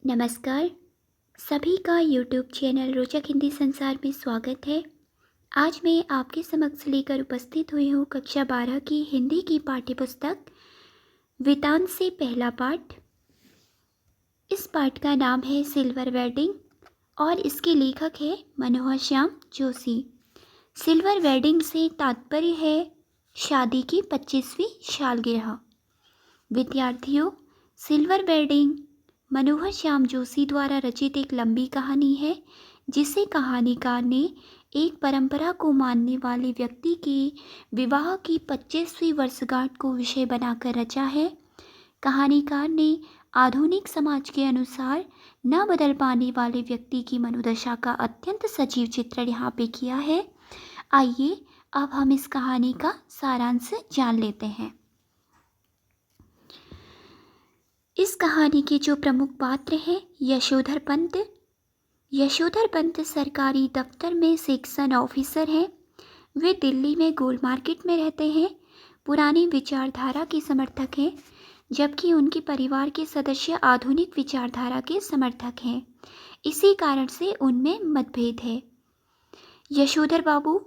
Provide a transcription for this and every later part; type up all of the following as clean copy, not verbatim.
नमस्कार। सभी का यूट्यूब चैनल रोचक हिंदी संसार में स्वागत है। आज मैं आपके समक्ष लेकर उपस्थित हुई हूँ कक्षा 12 की हिंदी की पाठ्यपुस्तक वितान से पहला पाठ। इस पाठ का नाम है सिल्वर वेडिंग और इसके लेखक है मनोहर श्याम जोशी। सिल्वर वेडिंग से तात्पर्य है शादी की 25वीं सालगिरह। विद्यार्थियों, सिल्वर वेडिंग मनोहर श्याम जोशी द्वारा रचित एक लंबी कहानी है जिसे कहानीकार ने एक परंपरा को मानने वाले व्यक्ति के विवाह की 25वीं वर्षगांठ को विषय बनाकर रचा है। कहानीकार ने आधुनिक समाज के अनुसार न बदल पाने वाले व्यक्ति की मनोदशा का अत्यंत सजीव चित्रण यहाँ पे किया है। आइए अब हम इस कहानी का सारांश जान लेते हैं। इस कहानी के जो प्रमुख पात्र हैं यशोधर पंत। यशोधर पंत सरकारी दफ्तर में सेक्शन ऑफिसर हैं। वे दिल्ली में गोल मार्केट में रहते हैं। पुरानी विचारधारा के समर्थक हैं, जबकि उनके परिवार के सदस्य आधुनिक विचारधारा के समर्थक हैं। इसी कारण से उनमें मतभेद है। यशोधर बाबू,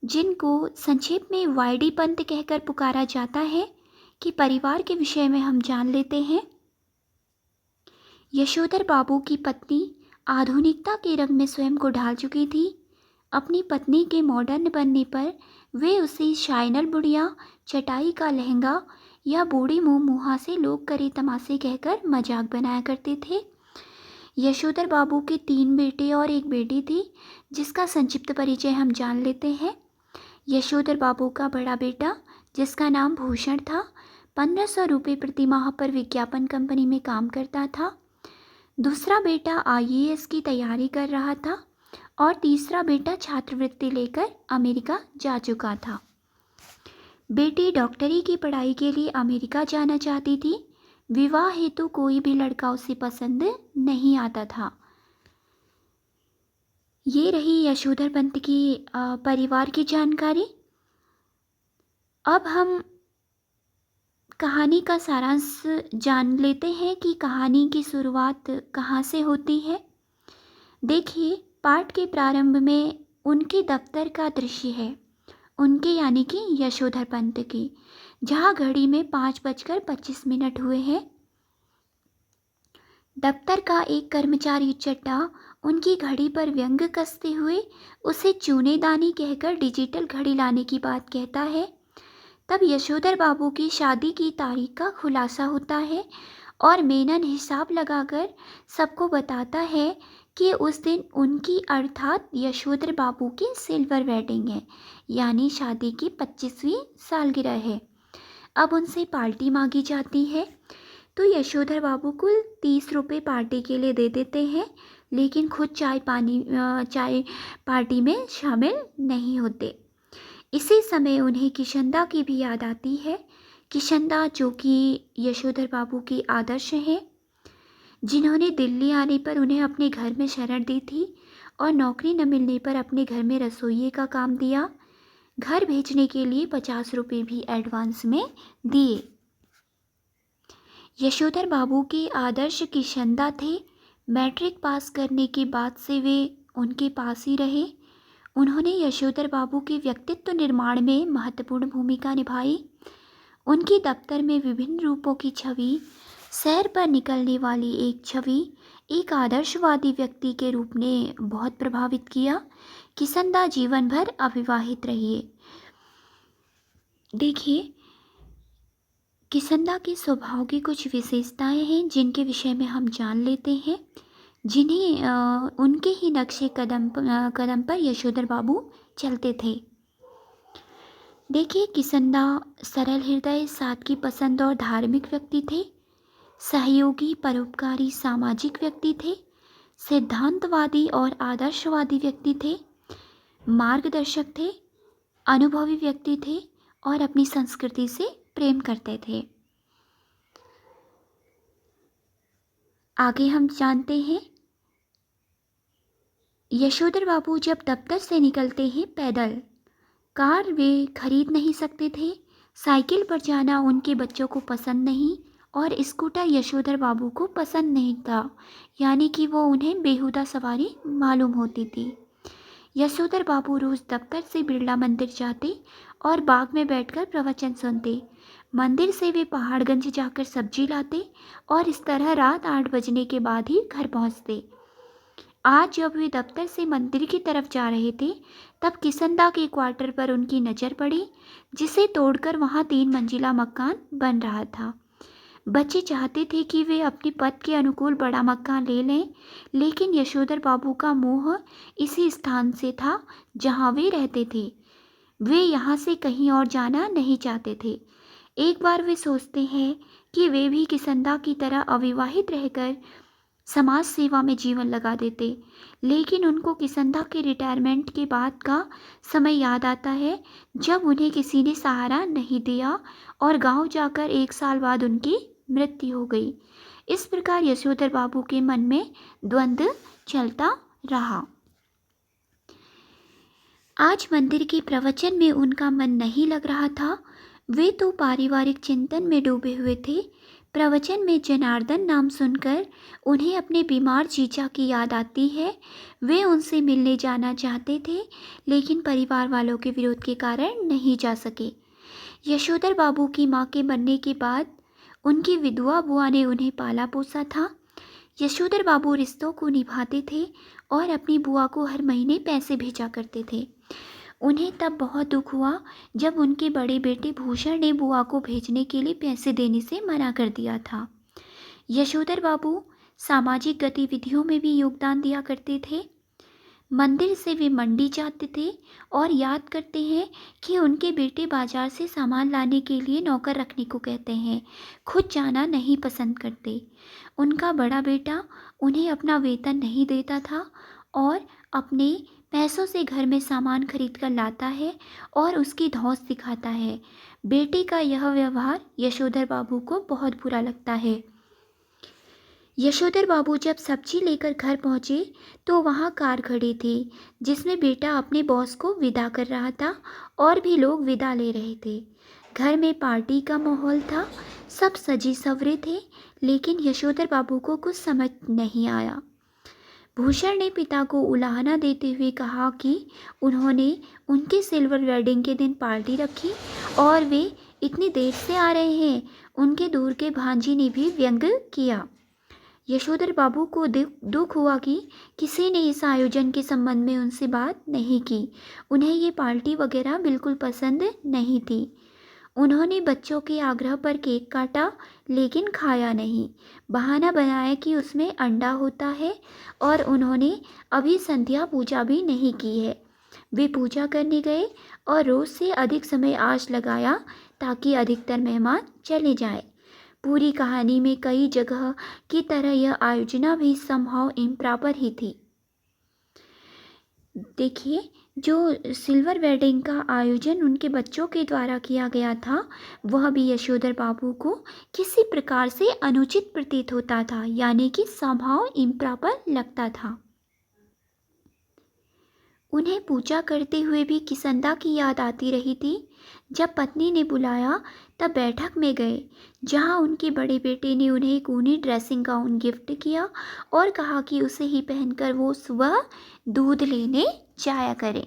जिनको संक्षेप में वाईडी पंत कहकर पुकारा जाता है, कि परिवार के विषय में हम जान लेते हैं। यशोधर बाबू की पत्नी आधुनिकता के रंग में स्वयं को ढाल चुकी थी। अपनी पत्नी के मॉडर्न बनने पर वे उसे शाइनल बुढ़िया, चटाई का लहंगा या बूढ़ी मुँह मुहा से लोग करे तमाशे कहकर मजाक बनाया करते थे। यशोधर बाबू के 3 बेटे और एक बेटी थी, जिसका संक्षिप्त परिचय हम जान लेते हैं। यशोधर बाबू का बड़ा बेटा, जिसका नाम भूषण था, 1500 रुपये प्रति माह पर विज्ञापन कंपनी में काम करता था। दूसरा बेटा IAS की तैयारी कर रहा था और तीसरा बेटा छात्रवृत्ति लेकर अमेरिका जा चुका था। बेटी डॉक्टरी की पढ़ाई के लिए अमेरिका जाना चाहती थी। विवाह हेतु कोई भी लड़का उसे पसंद नहीं आता था। ये रही यशोधर पंत की परिवार की जानकारी। अब हम कहानी का सारांश जान लेते हैं कि कहानी की शुरुआत कहाँ से होती है। देखिए, पाठ के प्रारंभ में उनके दफ्तर का दृश्य है, उनके यानी कि यशोधर पंत की, जहाँ घड़ी में 5:25 हुए हैं। दफ्तर का एक कर्मचारी चड्ढा उनकी घड़ी पर व्यंग कसते हुए उसे चूनेदानी कहकर डिजिटल घड़ी लाने की बात कहता है। तब यशोधर बाबू की शादी की तारीख का खुलासा होता है और मेनन हिसाब लगाकर सबको बताता है कि उस दिन उनकी अर्थात यशोधर बाबू की सिल्वर वेडिंग है, यानी शादी की 25वीं सालगिरह है। अब उनसे पार्टी मांगी जाती है, तो यशोधर बाबू कुल 30 रुपये पार्टी के लिए दे देते हैं, लेकिन खुद चाय पार्टी में शामिल नहीं होते। इसी समय उन्हें किशंदा की भी याद आती है। किशंदा, जो कि यशोधर बाबू की आदर्श हैं, जिन्होंने दिल्ली आने पर उन्हें अपने घर में शरण दी थी और नौकरी न मिलने पर अपने घर में रसोइये का काम दिया। घर भेजने के लिए 50 रुपये भी एडवांस में दिए। यशोधर बाबू के आदर्श किशंदा थे। मैट्रिक पास करने के बाद से वे उनके पास ही रहे। उन्होंने यशोधर बाबू के व्यक्तित्व निर्माण में महत्वपूर्ण भूमिका निभाई। उनके दफ्तर में विभिन्न रूपों की छवि, सैर पर निकलने वाली एक छवि, एक आदर्शवादी व्यक्ति के रूप ने बहुत प्रभावित किया। किशंदा जीवन भर अविवाहित रही। देखिए, किशंदा के स्वभाव की कुछ विशेषताएं हैं जिनके विषय में हम जान लेते हैं, जिन्हें उनके ही नक्शे कदम पर यशोधर बाबू चलते थे। देखिए, किशंदा सरल हृदय, सादगी पसंद और धार्मिक व्यक्ति थे। सहयोगी, परोपकारी, सामाजिक व्यक्ति थे। सिद्धांतवादी और आदर्शवादी व्यक्ति थे। मार्गदर्शक थे, अनुभवी व्यक्ति थे और अपनी संस्कृति से प्रेम करते थे। आगे हम जानते हैं, यशोधर बाबू जब दफ्तर से निकलते हैं पैदल, कार वे खरीद नहीं सकते थे। साइकिल पर जाना उनके बच्चों को पसंद नहीं और स्कूटर यशोधर बाबू को पसंद नहीं था, यानी कि वो उन्हें बेहुदा सवारी मालूम होती थी। यशोधर बाबू रोज दफ्तर से बिरला मंदिर जाते और बाग में बैठकर प्रवचन सुनते। मंदिर से वे पहाड़गंज जाकर सब्जी लाते और इस तरह रात 8 बजने के बाद ही घर पहुंचते। आज जब वे दफ्तर से मंदिर की तरफ जा रहे थे, तब किसनदा के क्वार्टर पर उनकी नज़र पड़ी, जिसे तोड़कर वहां 3 मंजिला मकान बन रहा था। बच्चे चाहते थे कि वे अपने पद के अनुकूल बड़ा मकान ले लें, लेकिन यशोधर बाबू का मोह इसी स्थान से था जहां वे रहते थे। वे यहाँ से कहीं और जाना नहीं चाहते थे। एक बार वे सोचते हैं कि वे भी किसनदा की तरह अविवाहित रहकर समाज सेवा में जीवन लगा देते, लेकिन उनको किसनदा के रिटायरमेंट के बाद का समय याद आता है, जब उन्हें किसी ने सहारा नहीं दिया और गांव जाकर 1 साल बाद उनकी मृत्यु हो गई। इस प्रकार यशोधर बाबू के मन में द्वंद्व चलता रहा। आज मंदिर के प्रवचन में उनका मन नहीं लग रहा था। वे तो पारिवारिक चिंतन में डूबे हुए थे। प्रवचन में जनार्दन नाम सुनकर उन्हें अपने बीमार जीजा की याद आती है। वे उनसे मिलने जाना चाहते थे, लेकिन परिवार वालों के विरोध के कारण नहीं जा सके। यशोधर बाबू की मां के मरने के बाद उनकी विधवा बुआ ने उन्हें पाला पोसा था। यशोधर बाबू रिश्तों को निभाते थे और अपनी बुआ को हर महीने पैसे भेजा करते थे। उन्हें तब बहुत दुख हुआ जब उनके बड़े बेटे भूषण ने बुआ को भेजने के लिए पैसे देने से मना कर दिया था। यशोधर बाबू सामाजिक गतिविधियों में भी योगदान दिया करते थे। मंदिर से वे मंडी जाते थे और याद करते हैं कि उनके बेटे बाजार से सामान लाने के लिए नौकर रखने को कहते हैं, खुद जाना नहीं पसंद करते। उनका बड़ा बेटा उन्हें अपना वेतन नहीं देता था और अपने पैसों से घर में सामान खरीद कर लाता है और उसकी धौंस दिखाता है। बेटे का यह व्यवहार यशोधर बाबू को बहुत बुरा लगता है। यशोधर बाबू जब सब्जी लेकर घर पहुंचे तो वहां कार खड़ी थी, जिसमें बेटा अपने बॉस को विदा कर रहा था और भी लोग विदा ले रहे थे। घर में पार्टी का माहौल था, सब सजी सवरे थे, लेकिन यशोधर बाबू को कुछ समझ नहीं आया। भूषण ने पिता को उलाहना देते हुए कहा कि उन्होंने उनके सिल्वर वेडिंग के दिन पार्टी रखी और वे इतनी देर से आ रहे हैं। उनके दूर के भांजी ने भी व्यंग किया। यशोधर बाबू को दुख हुआ कि किसी ने इस आयोजन के संबंध में उनसे बात नहीं की। उन्हें ये पार्टी वगैरह बिल्कुल पसंद नहीं थी। उन्होंने बच्चों के आग्रह पर केक काटा, लेकिन खाया नहीं। बहाना बनाया कि उसमें अंडा होता है और उन्होंने अभी संध्या पूजा भी नहीं की है। वे पूजा करने गए और रोज से अधिक समय आश लगाया ताकि अधिकतर मेहमान चले जाएं। पूरी कहानी में कई जगह की तरह यह आयोजना भी समहाउ इम्प्रॉपर ही थी। देखिए, जो सिल्वर वेडिंग का आयोजन उनके बच्चों के द्वारा किया गया था, वह भी यशोधर बाबू को किसी प्रकार से अनुचित प्रतीत होता था, यानी कि समहाउ इम्प्रॉपर लगता था। उन्हें पूजा करते हुए भी किसनदा की याद आती रही थी। जब पत्नी ने बुलाया तब बैठक में गए, जहां उनके बड़े बेटे ने उन्हें एक ऊनी ड्रेसिंग गाउन गिफ्ट किया और कहा कि उसे ही पहनकर वो सुबह दूध लेने जाया करें।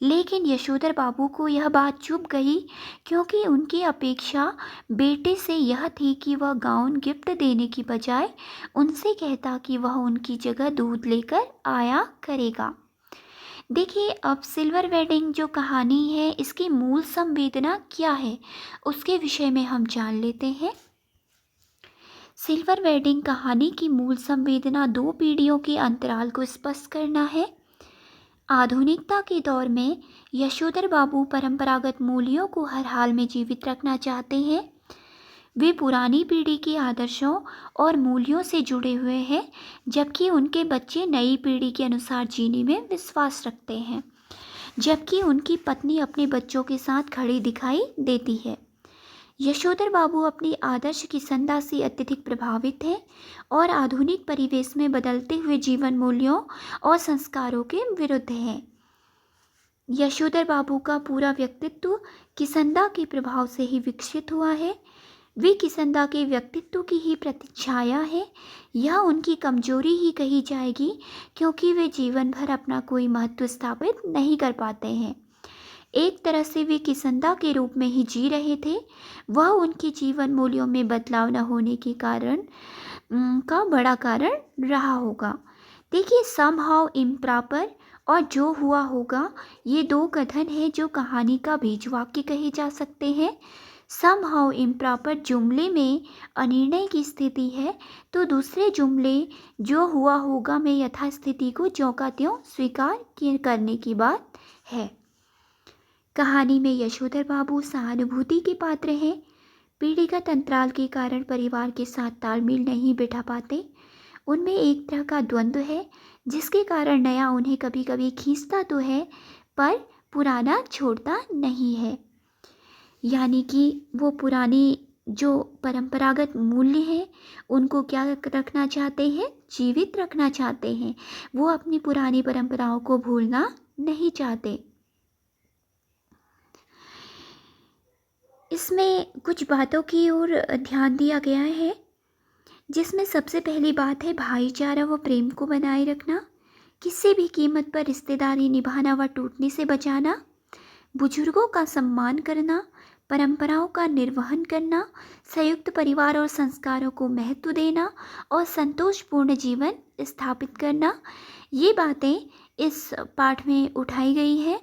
लेकिन यशोधर बाबू को यह बात चुभ गई, क्योंकि उनकी अपेक्षा बेटे से यह थी कि वह गाउन गिफ्ट देने की बजाय उनसे कहता कि वह उनकी जगह दूध लेकर आया करेगा। देखिए, अब सिल्वर वेडिंग जो कहानी है, इसकी मूल संवेदना क्या है, उसके विषय में हम जान लेते हैं। सिल्वर वेडिंग कहानी की मूल संवेदना 2 पीढ़ियों के अंतराल को स्पष्ट करना है। आधुनिकता के दौर में यशोधर बाबू परंपरागत मूल्यों को हर हाल में जीवित रखना चाहते हैं। वे पुरानी पीढ़ी के आदर्शों और मूल्यों से जुड़े हुए हैं, जबकि उनके बच्चे नई पीढ़ी के अनुसार जीने में विश्वास रखते हैं। जबकि उनकी पत्नी अपने बच्चों के साथ खड़ी दिखाई देती है। यशोधर बाबू अपनी आदर्श की संदा से अत्यधिक प्रभावित है और आधुनिक परिवेश में बदलते हुए जीवन मूल्यों और संस्कारों के विरुद्ध है। यशोधर बाबू का पूरा व्यक्तित्व किसनदा के प्रभाव से ही विकसित हुआ है। वे किसंदा के व्यक्तित्व की ही प्रतिछाया है या उनकी कमजोरी ही कही जाएगी, क्योंकि वे जीवन भर अपना कोई महत्व स्थापित नहीं कर पाते हैं। एक तरह से वे किसंदा के रूप में ही जी रहे थे। वह उनके जीवन मूल्यों में बदलाव न होने के कारण का बड़ा कारण रहा होगा। देखिए, समहाउ इम्प्रॉपर और जो हुआ होगा, ये दो कथन हैं जो कहानी का बीज वाक्य कहे जा सकते हैं। समहाउ इम्प्रॉपर जुमले में अनिर्णय की स्थिति है, तो दूसरे जुमले जो हुआ होगा में यथास्थिति को ज्यों का त्यों स्वीकार करने की बात है। कहानी में यशोधर बाबू सहानुभूति के पात्र हैं। पीढ़ीगत अंतराल के कारण परिवार के साथ तालमेल नहीं बिठा पाते। उनमें एक तरह का द्वंद्व है, जिसके कारण नया उन्हें कभी कभी खींचता तो है, पर पुराना छोड़ता नहीं है। यानी कि वो पुरानी जो परंपरागत मूल्य हैं, उनको क्या रखना चाहते हैं? जीवित रखना चाहते हैं। वो अपनी पुरानी परंपराओं को भूलना नहीं चाहते। इसमें कुछ बातों की ओर ध्यान दिया गया है, जिसमें सबसे पहली बात है भाईचारा व प्रेम को बनाए रखना, किसी भी कीमत पर रिश्तेदारी निभाना व टूटने से बचाना, बुजुर्गों का सम्मान करना, परंपराओं का निर्वहन करना, संयुक्त परिवार और संस्कारों को महत्व देना और संतोषपूर्ण जीवन स्थापित करना। ये बातें इस पाठ में उठाई गई है।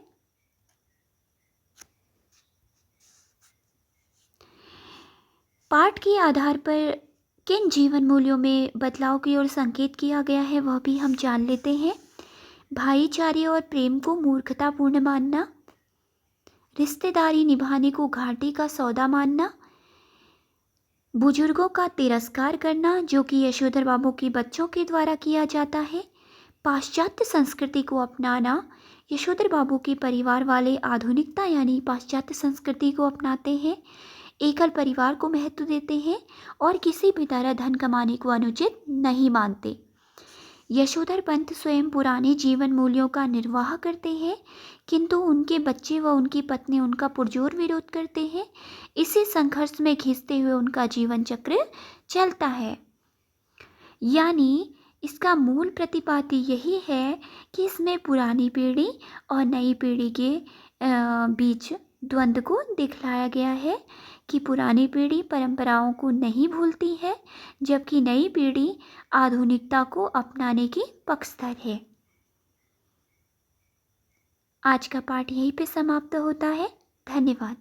पाठ के आधार पर किन जीवन मूल्यों में बदलाव की ओर संकेत किया गया है, वह भी हम जान लेते हैं। भाईचारे और प्रेम को मूर्खतापूर्ण मानना, रिश्तेदारी निभाने को घाटे का सौदा मानना, बुजुर्गों का तिरस्कार करना, जो कि यशोधर बाबू के बच्चों के द्वारा किया जाता है, पाश्चात्य संस्कृति को अपनाना। यशोधर बाबू के परिवार वाले आधुनिकता यानी पाश्चात्य संस्कृति को अपनाते हैं, एकल परिवार को महत्व देते हैं और किसी भी तरह धन कमाने को अनुचित नहीं मानते। यशोधर पंत स्वयं पुराने जीवन मूल्यों का निर्वाह करते हैं, किंतु उनके बच्चे व उनकी पत्नी उनका पुरजोर विरोध करते हैं। इसी संघर्ष में घिसते हुए उनका जीवन चक्र चलता है। यानी इसका मूल प्रतिपादि यही है कि इसमें पुरानी पीढ़ी और नई पीढ़ी के बीच द्वंद्व को दिखलाया गया है कि पुरानी पीढ़ी परंपराओं को नहीं भूलती है, जबकि नई पीढ़ी आधुनिकता को अपनाने की पक्षधर है। आज का पाठ यहीं पे समाप्त होता है। धन्यवाद।